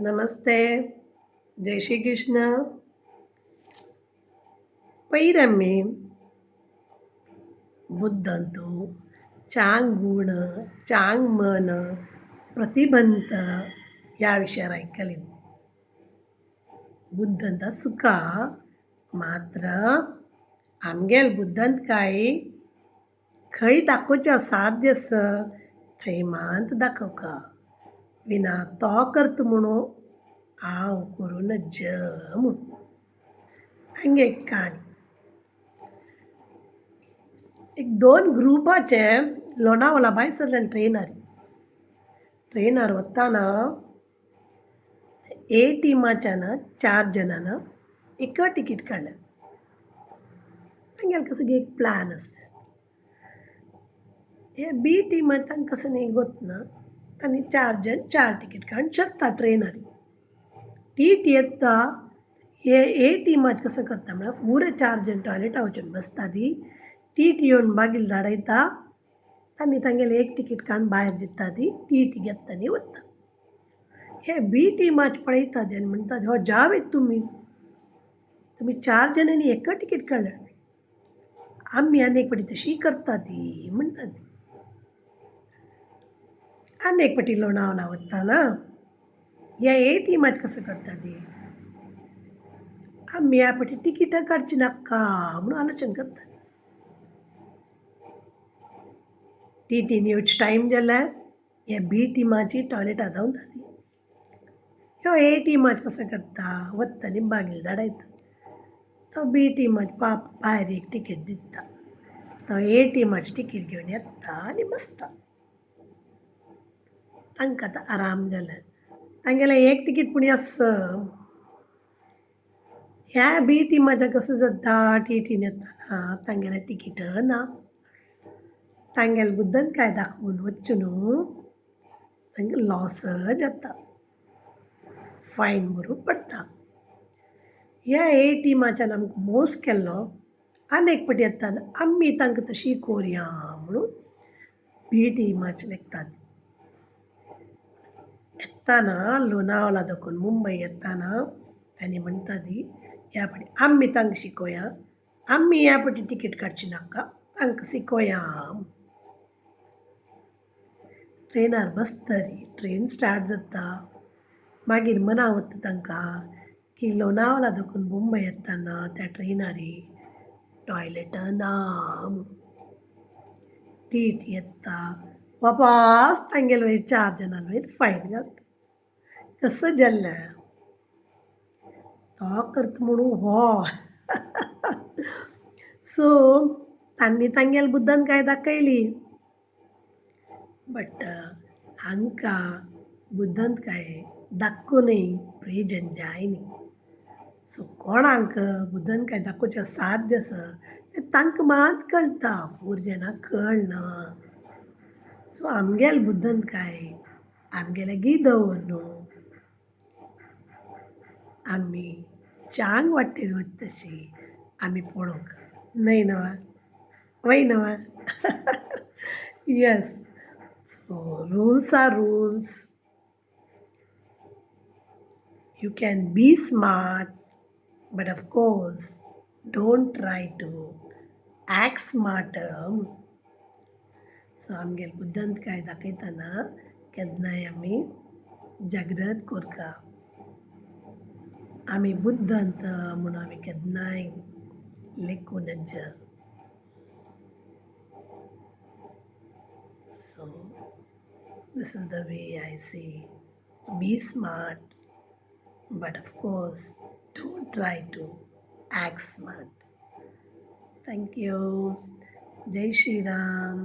नमस्ते. जय श्री कृष्ण. पैरम्मे बुद्धंतु चांग गुण चांग मन प्रतिबंत या विषयावर ऐकले. बुद्धंत सुख मात्र आमगेल बुद्धंत काय खंय दाखोवचें साध्य थंय मात दाखोवका विना तो करता म्हणून हांव करून म्हणून हांगे एक काणी. एक दोन ग्रुपाचे लोणावळा बायसरल्यान ट्रेनार वताना ए टिमाच्यान 4 जणांना एक तिकीट काडलें. तांगेले कसं एक प्लॅन आसता. हे बी टिमात तांकां कसं न्ही गोतना तांणी 4 जण 4 तिकीट काडून शकता ट्रेनार. टीट येता हे ए टिमाच कसं करता म्हळ्यार पुरे 4 जण टॉयलेटा वचून बसता ती टीट येवन बागील धाडयता. तांणी तांगेले एक तिकीट काडून भायर दिता ती टीट घेता आनी वता. हे बी टिमाच पळयता ते आनी म्हणटात हो जावेत तुमी 4 जणांनी एक तिकीट काडलें. आमी आनी एक फावटी तशी करता ती म्हणटा ती. आनी एक फावटी लोणावळा वता ना ह्या ए टिमाच कसं करता ती आमी ह्या फावटी तिकीटां काडची नाका म्हणून आलोचन करता. टीटीन येवचे टायम जाल्यार हे बी टिमाची टॉयलेटां धांवता ती. ह्यो ए टिमाच कसं करता वता आनी बागील धाडयता. तो बी टिमाच भायर एक तिकीट दिता. तो ए टिमाची तिकीट घेवन येता आनी बसता. तांकां आतां आराम जाल्यार तांगेलें एक तिकीट पुणी आसा. ह्या बी टिमाचें कसं जाता टीटीन येताना तांगेलें तिकीट ना. तांगेले बुद्धन काय दाखोवन वच्चें न्हू तांकां लॉस जाता. फायन भरूंक पडटा. ह्या ए टिमाच्यान आमकां मोस केल्लो आनी एक फावटी येताना आमी तांकां तशी कोरया म्हणून बी टिमाचे लेखतात. येताना लोणावळा दाखोवन मुंबय येताना तांणी म्हणटा ती ह्या फावटी आमी तांकां शिकोया. आमी ह्या फावटी तिकीट काडची नाका तांकां शिकोया. ट्रेनार बसतरी ट्रेन स्टार्ट जाता. मागीर मना वता तांकां की लोणावळा दाखोवन मुंबय येताना त्या ट्रेनारी टॉयलेट ना म्हणून. टीट येता वापस तांगेले वयर 4 जणां वयर फायन घालता. कसं जाल्लें तो करता म्हणून हो. सो तांणी तांगेले बुद्धन काय दाखयली बट हांकां बुद्धंत काय दाखोवनय प्रेजन जायनी. सो कोणाक बुद्धन काय दाखोवचें साध्य आसा तें तांकां मात कळटा पूर जाणांक कळना. सो आमगेले बुद्धंत काय आमगेले गी दवर न्हू आमी चांग वाटेर वता तशी आमी पळोवंक न्हय न्हय वय न्हय. Yes. So rules are rules. You can be smart, but of course, don't try to act smarter. So आमगेल बुद्धंत काय दाखयतना केन्नाय आमी जाग्रत कोरका. आमी बुद्धंत म्हणून आमी केन्नाय लेखूनच. So this is the way I say, be smart, but of course, don't try to act smart. Thank you. Jai Shri Ram.